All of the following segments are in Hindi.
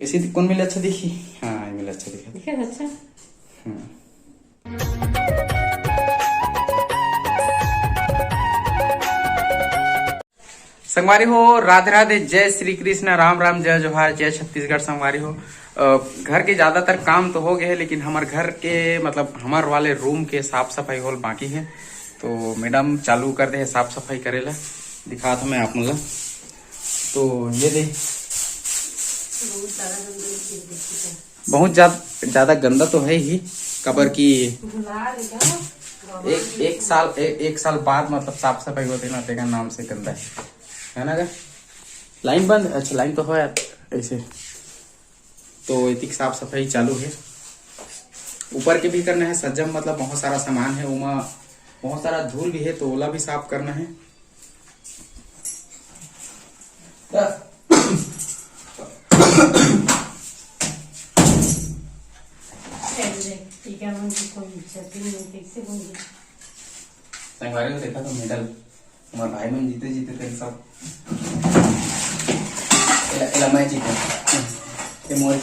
इसी कौन मिले अच्छा दिखी? हाँ ये मिले अच्छा दिखा। दिखा अच्छा। संगवारी हो, राधे राधे, जय श्री कृष्ण, राम राम, जय जोहार, जय छत्तीसगढ़। संगवारी हो, घर के ज्यादातर काम तो हो गए हैं, लेकिन हमारे घर के मतलब हमारे वाले रूम के साफ सफाई होल बाकी है। तो मैडम चालू कर दे है साफ सफाई करेला। दिखा था मैं आप मतलब। तो ये दे बहुत ज्यादा गंदा तो है ही, कबर की एक साल बाद मतलब साफ सफाई होते ना, देखा नाम से गंदा है ना। लाइन बंद, अच्छा लाइन तो हो यार ऐसे। तो इतनी साफ सफाई चालू है। ऊपर के भी करना है सज्जम, मतलब बहुत सारा सामान है उमा, बहुत सारा धूल भी है, तो ओला भी साफ करना है। संगवारी को देखा तो मेडल हमारे भाई मन जीते जीते थे सब। मैं जीते मोर।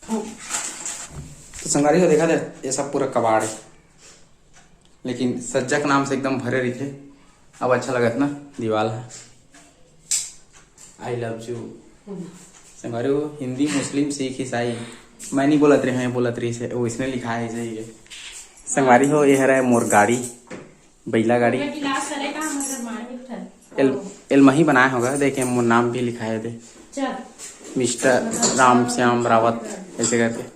तो संगवारी को देखा था ये सब पूरा कबाड़ है, लेकिन सज्जा के नाम से एकदम भरे रही थे। अब अच्छा लगत ना, दीवाल है आई लव यू। संगवारी को हिंदी मुस्लिम सिख ईसाई मैं नहीं बोलत रहे हैं, बोलत रही से वो इसने लिखा है सही है। संगवारी हो, ये है मोर गाड़ी, बैला गाड़ी एलमही बनाया होगा। देखे मोर नाम भी लिखा है, दे मिस्टर राम श्याम रावत ऐसे करके।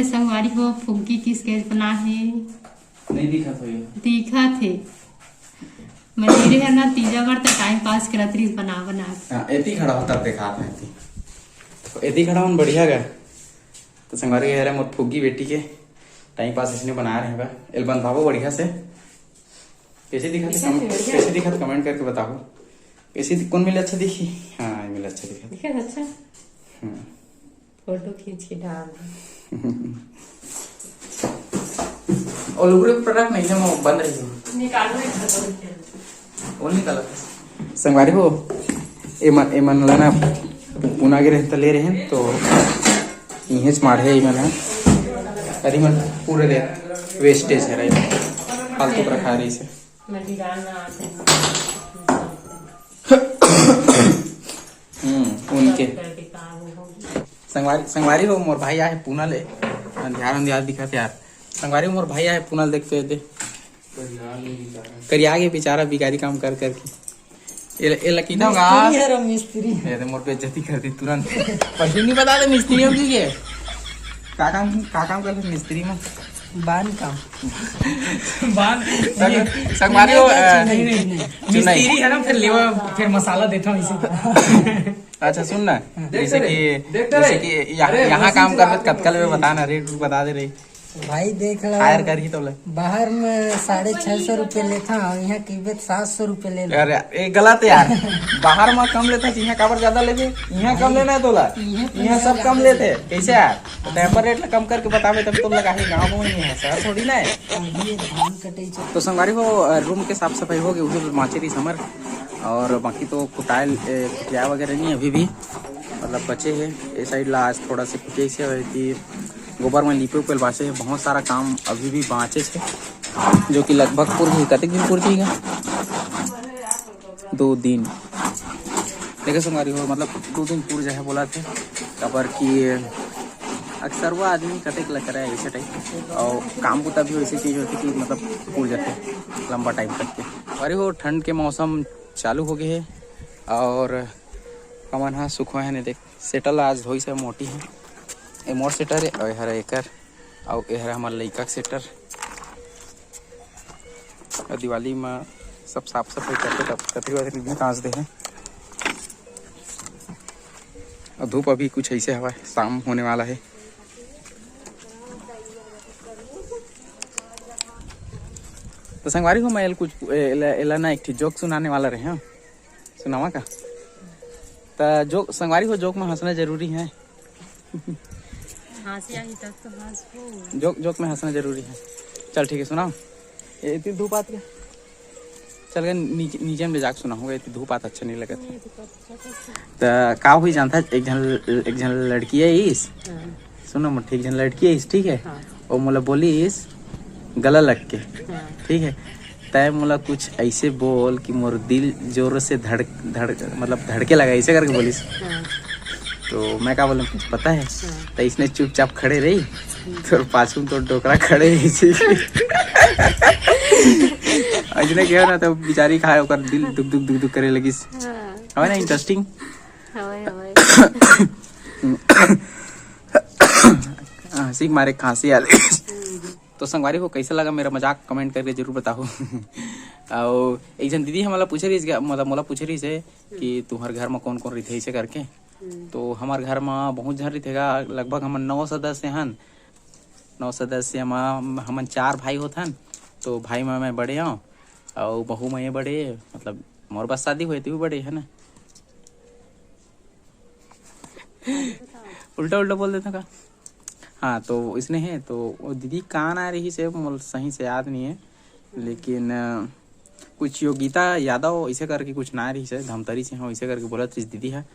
संगवारी को फुग्गी की स्केच बना है। नहीं दिखा तो ये दिखा थे मेरे है ना, तीजा बार तक टाइम पास करा तरी बना एती खड़ा होता देखा था एती खड़ा होन बढ़िया गया। तो संगवारी कह रहे मोर फुग्गी बेटी के टाइम पास इसने बना रहे हैं। एल्बम भावो बढ़िया से। कैसे दिखा कमेंट करके बताओ। कैसे कौन मिले अच्छा दिखी? हाँ ये मिले अच्छा दिखा अच्छा। फोटो खींच के डाल और लुगड़े प्रोडक्ट नहीं है, वो बंद रही हो निकालो वो निकाला। संगवारी हो, एमन लाना पुना गिरे तो ले रहे हैं, तो इहे स्मार्ट है इमन है। अरे मन पूरे दे वेस्टेज है रही, फालतू पर खा रही से। उनके संगवारी हो, मोर भाई आए पूना ले ध्यान दिखाते यार। संगवारी मोर भाई आए पूना देखते दे करिया आगे बेचारा बिगारी काम कर करके ये लकीना मिस्त्री है। मोर पे इज्जती कर दी तुरंत। पहले नहीं बता दे मिस्त्री हो की का काम करते मिस्त्री में बांध काम संगवारी हो मिस्त्री है ना, फिर लेवा फिर मसाला देता हूँ इसे। अच्छा सुन ना, जैसे कि यहाँ काम कर कतकल में बता ना, रेट बता दे रही भाई। देख लो हायर कर ही तो ले। बाहर में 650 रुपये लेता और यहाँ कीमत 700 रुपये ले। अरे ये गलत है यार। बाहर में कम लेता, यहाँ काबर ज्यादा लेते, यहाँ कम लेना है तोला, यहाँ सब कम लेते कैसे यार? तो टेम्पर रेट कम करके बतावे तब तो लगा है। गाँव में नहीं है, शहर थोड़ी ना है। तो संगवारी को रूम के साफ सफाई हो गई, उसे माचेरी समर और बाकी तो कुटाइल कुटिया वगैरह नहीं अभी भी मतलब बचे है। ये साइड ला आज थोड़ा सा कुटिया से कि गोबर में लिपे उपेल बाँचे है। बहुत सारा काम अभी भी बाँचे है, जो कि लगभग पूरी कतिक दिन पूरी है 2 दिन। देखिए संगवारी हो, मतलब 2 दिन पूर जाए बोला थे। कबर की अक्सर वो आदमी कतिक लग रहा है ऐसे टाइप, और काम को तभी ऐसी चीज़ होती कि मतलब पूर जाते लंबा टाइम तक के। अरे वो ठंड के मौसम चालू हो गए है और कमन हाँ सुख है नहीं। देख सेटल आज धोई से मोटी है, ए मोर सेटर है और हर एकर और ये हमारे लड़का के सेटर। और दिवाली में सब साफ सफाई करते तब कतरी वतरी भी कांच दे हैं। और धूप अभी कुछ ऐसे हवा है, शाम होने वाला है। तो संगवारी हो, मैं कुछ एला ना एक जोक सुनाने वाला रहे हैं, सुनावा का? तो जोक संगवारी हो, जोक में हंसना जरूरी है। हंसी आई तब तो हंसो। जोक जोक में हंसना जरूरी है। चल ठीक है सुनाओ। ये इतनी धूप आती है, चल गए नीचे में ले जाके सुनाऊंगा, इतनी धूप आती अच्छा नहीं लगा। तो का हुई जानता है, एक जन लड़की है इस, सुनो मुट्ठी, एक जन लड़की है इस, ठीक है। और मोला बोली इस गला लग के, ठीक है। तय मोला कुछ ऐसे बोल कि मोर दिल जोर से धड़के लगा, ऐसे करके बोलिस। तो मैं क्या बोलूं कुछ पता है। तो इसने चुपचाप खड़े रही, तो पाछू तो डोकरा खड़े रही अजने क्या ना, तो बेचारी खाए ओकर दिल दुख दुख दुख दुख करे लगी। है ना इंटरेस्टिंग। हंसी मारे खांसी आ गई। तो संगवारी को कैसा लगा मेरा मजाक कमेंट करके जरूर बताओ। और एक जन दीदी हमारा पूछ रही, मतलब मोला पूछ रही से कि तुम्हारे घर में कौन कौन रही ऐसे करके। तो हमारे घर में बहुत जन रहीगा, लगभग हम 9 सदस्य हन। 9 सदस्य में हम 4 भाई होथन। तो भाई में मैं बड़े हूँ और बहू में ये बड़े, मतलब मोर बस शादी हुई थी बड़े है ना। उल्टा उल्टा बोल देता का। हाँ तो इसने है, तो वो दीदी कहाँ आ रही से सही से याद नहीं है, लेकिन कुछ योगिता यादव ऐसे करके कुछ ना रही से, धमतरी से हाँ ऐसे करके बोला थी दीदी है।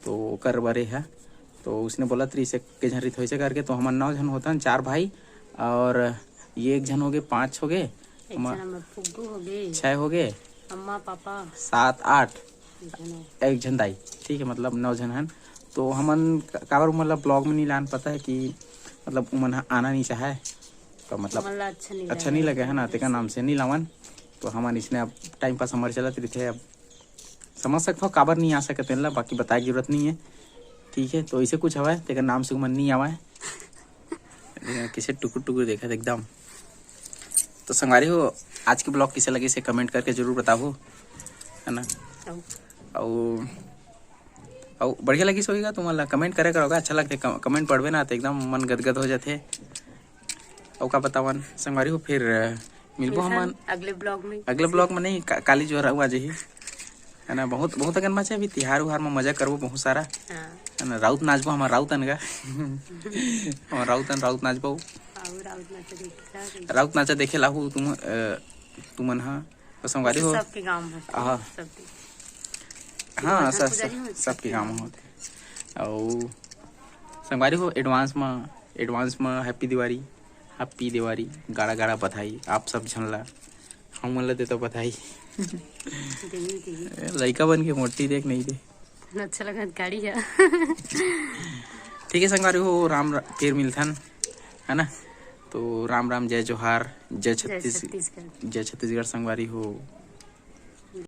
तो कर बरे है, तो उसने बोला थी इसे के जन रही ऐसे करके। तो हमारे 9 जन होता है, 4 भाई और ये 1 जन हो गए, 5 हो गए, 6 हो गए, अम्मा पापा 7 8 एक जन दाई, ठीक है, मतलब 9 जन हैं। तो हमन काबर मतलब ब्लॉग में नहीं लान, पता है कि मतलब उमन आना नहीं चाहे, तो मतलब अच्छा नहीं लगे है ना, तेका नाम से नहीं लावन। तो हमन इसने अब टाइम पास हमारे चलत रहे, अब समझ सकते हो काबर नहीं आ सकते ला, बाकी बताए की जरूरत नहीं है, ठीक है। तो ऐसे कुछ हवा है, तेका नाम से उमन नहीं आवा है, किसे टुकुर टुकुर देखा एकदम। तो संगवारी हो आज के ब्लॉग किसे लगे इसे कमेंट करके जरूर बताओ, है ना। और बढ़िया लगी सोएगा तो मतलब कमेंट करे करोगा, अच्छा लगते कमेंट पढ़वे ना तो एकदम मन गदगद हो जाते। और का बतावन संगवारी हो, फिर मिलबो हम अगले ब्लॉग में नहीं, काली जो हुआ जी है ना। बहुत अगन मचा अभी तिहार उहार में मजा करबो बहुत सारा, है ना। राउत नाचबो, हमारा राउत अनगा हमारा राउत नाचबो, राउत नाचा देखे लाहू तुमन। हाँ तो संगवारी हो सबके गांव में, हाँ सबके काम होते। और संगवारी हो एडवांस में हैप्पी दिवाली, गाड़ा गाड़ा बधाई आप सब झनला, हम मन देता बधाई। लड़का बन के मोटी देख नहीं दे, अच्छा लगा गाड़ी है। ठीक है संगवारी हो, राम फिर मिलथन, है ना। तो राम राम, जय जोहार, जय छत्तीसगढ़ संगवारी हो।